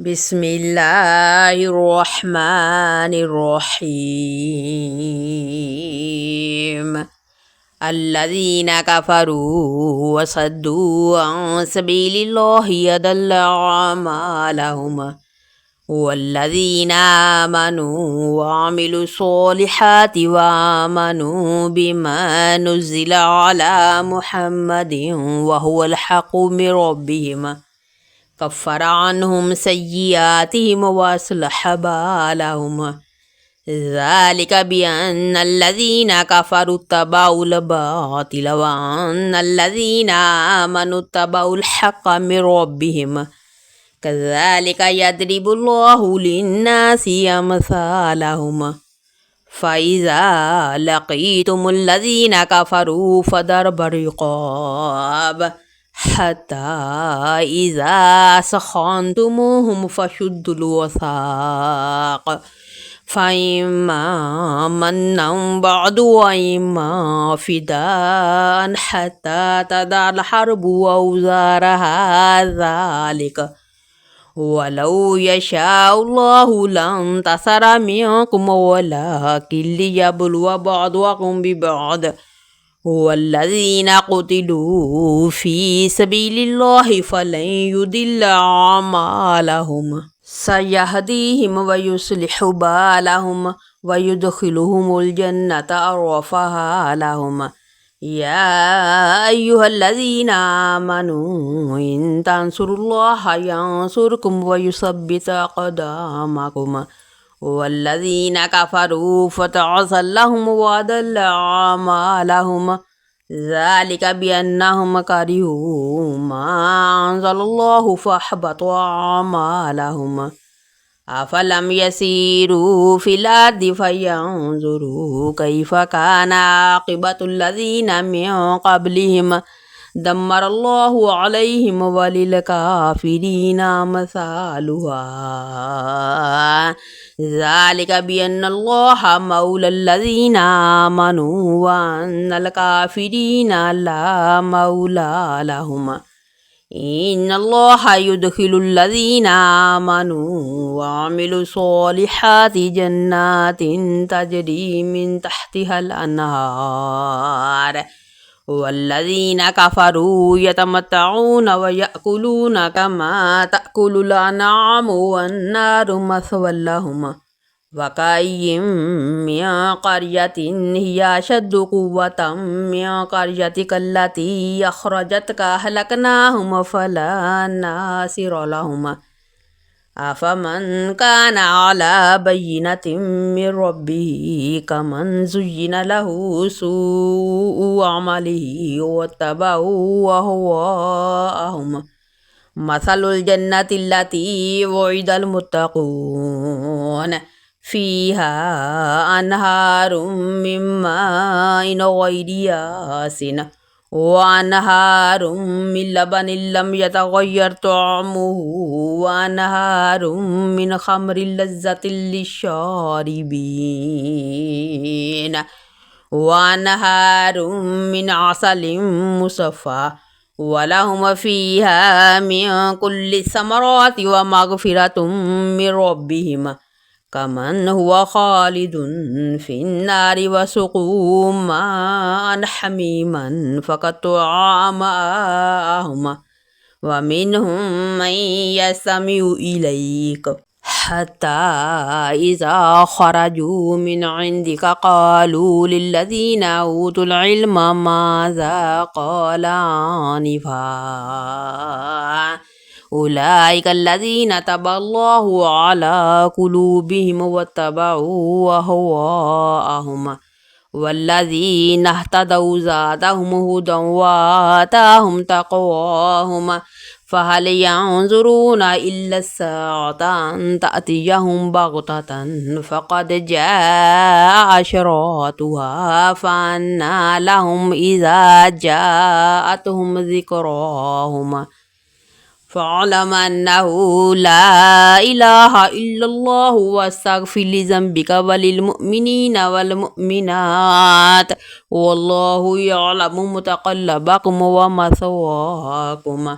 بسم الله الرحمن الرحيم الذين كفروا وصدوا عن سبيل الله أضل أعمالهم والذين آمنوا وعملوا الصالحات وآمنوا بما نزل على محمد وهو الحق من ربهم كفر عنهم سيئاتهم وأصلح بالهم ذلك بأن الذين كفروا اتبعوا الباطل وأن الذين آمنوا اتبعوا الحق من ربهم كذلك يضرب الله للناس أمثالهم فإذا لقيتم الذين كفروا فضرب الرقاب حتى إذا سخنتموهم فشدوا الوثاق فإما منا بعد وإما فداء حتى تضع الحرب أوزارها ذلك ولو يشاء الله لانتصر منكم ولكن ليبلو بعضكم ببعض والذين قتلوا في سبيل الله فلن يضل أعمالهم سيهديهم ويصلح بالهم ويدخلهم الجنة عرفها لهم يا أيها الذين آمنوا إن تنصروا الله ينصركم ويثبت أقدامكم والذين كفروا فتعصى لهم وأضل أعمالهم ذلك بأنهم كرهوا ما أنزل الله فأحبط أعمالهم أفلم يسيروا في الأرض فينظروا كيف كان عاقبة الذين من قبلهم دمر الله عليهم وللكافرين أمثالها ذلك بأن الله مولى الذين آمنوا وأن الكافرين لا مولى لهم إن الله يدخل الذين آمنوا وعملوا الصالحات جنات تجري من تحتها الأنهار والذين كفروا يتمتعون ويأكلون كما تأكل الأنعام والنار مثوى لهم وكأي من قرية هي أشد قوة من قريتك التي أخرجتك أهلكناهم فلا ناصر لهم أفمن كان على بينة من ربه كمن زين له سوء عمله واتبعوا أهواءهم مثل الجنة التي وعد المتقون فيها أنهار من ماء غير آسن وأنهار من لبن لم يتغير طعمه وأنهار من خمر لذة للشاربين وأنهار من عسل مصفى ولهم فيها من كل الثمرات ومغفرة من ربهم كمن هو خالد في النار وسقوا ماء حميما فقطع أمعاءهم ومنهم من يستمع إليك حتى إذا خرجوا من عندك قالوا للذين أوتوا العلم ماذا قال آنفا أولئك الذين تبع الله على قلوبهم واتبعوا أهواءهم والذين اهتدوا زادهم هدى وآتاهم تقواهم فهل ينظرون إلا الساعة أن تأتيهم بغتة فقد جاء أشراطها فأنى لهم إذا جاءتهم ذكراهم فاعلم أنه لا إله إلا الله واستغفر لذنبك وللمؤمنين والمؤمنات والله يعلم متقلبكم ومثواكم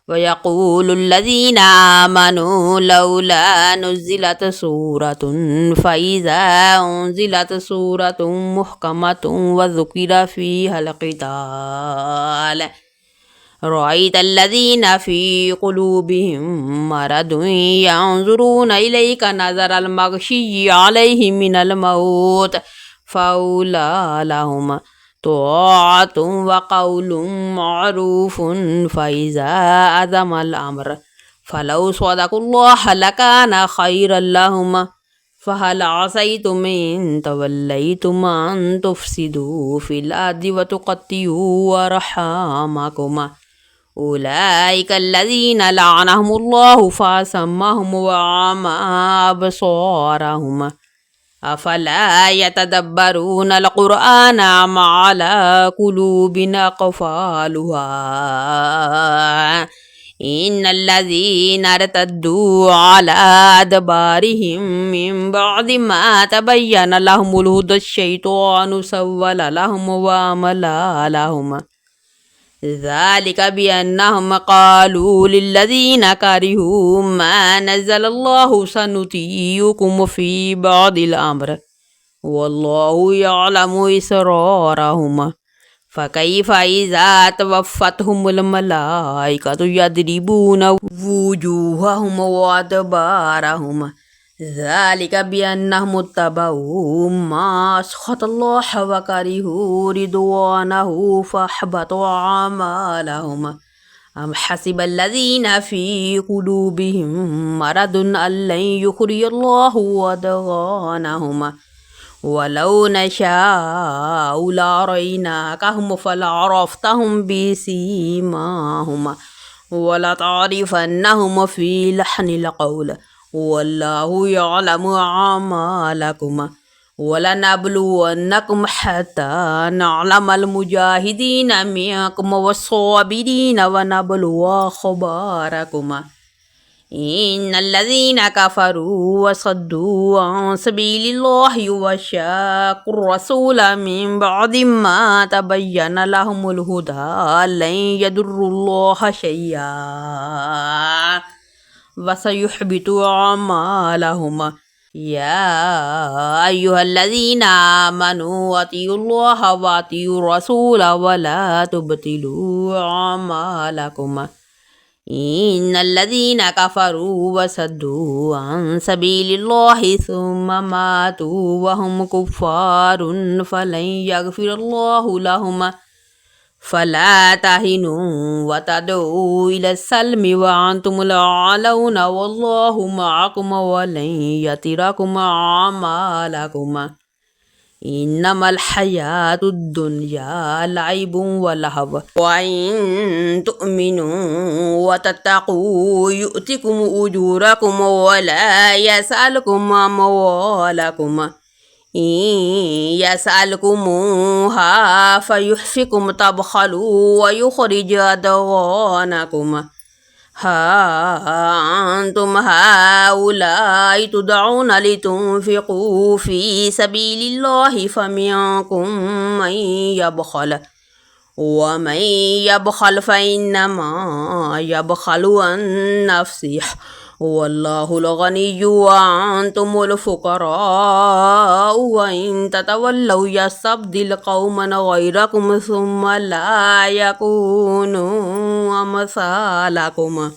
ويقول الذين آمنوا لولا نزلت سورة فإذا أنزلت سورة محكمة وذكر فيها القتال رأيت الذين في قلوبهم مرض ينظرون إليك نظر المغشي عليه من الموت فأولى لهم طاعة وقول معروف فإذا عزم الأمر فلو صدقوا الله لكان خيرا لهم فهل عصيتم إن توليتم أن تفسدوا في الأرض وتقطعوا أرحامكم أولئك الذين لعنهم الله فأصمهم وأعمى أبصارهم أفلا يتدبرون القرآن أم على قلوب أقفالها إن الذين ارتدوا على أدبارهم من بعد ما تبين لهم الهدى الشيطان سول لهم وأملى لهم ذلك بأنهم قالوا للذين كرهوا ما نزل الله سنطيعكم في بعض الأمر والله يعلم إسرارهم فكيف إذا توفتهم الملائكة يضربون وجوههم وأدبارهم ذلك بأنهم اتبعوا ما أسخط الله وكرهوا رضوانه فأحبط أعمالهم أم حسب الذين في قلوبهم مرض أن لن يخرج الله أضغانهم ولو نشاء لأريناكهم فلعرفتهم بسيماهم ولتعرفنهم في لحن القول والله يعلم أعمالكم ولنبلونكم حتى نعلم المجاهدين منكم والصابرين ونبلو أخباركم إن الذين كفروا وصدوا عن سبيل الله وشاقوا الرسول من بعد ما تبين لهم الهدى لن يضروا الله شيئا وسيحبط أعمالهم يا أيها الذين آمنوا أطيعوا الله وأطيعوا الرسول ولا تبطلوا أعمالكم إن الذين كفروا وصدوا عن سبيل الله ثم ماتوا وهم كفار فلن يغفر الله لهم فلا تهنوا وتدعوا إلى السلم وأنتم الأعلون والله معكم ولن يتركم أعمالكم إنما الحياة الدنيا لعب ولهو وإن تؤمنوا وتتقوا يؤتكم أجوركم ولا يسألكم أموالكم إن يسألكموها فيحفكم تبخلوا ويخرج أضغانكم ها أنتم هؤلاء تدعون لتنفقوا في سبيل الله فمنكم من يبخل ومن يبخل فإنما يبخل عن نفسه والله الغني وأنتم الفقراء وإن تتولوا يستبدل قوما غيركم ثم لا يكونوا أمثالكم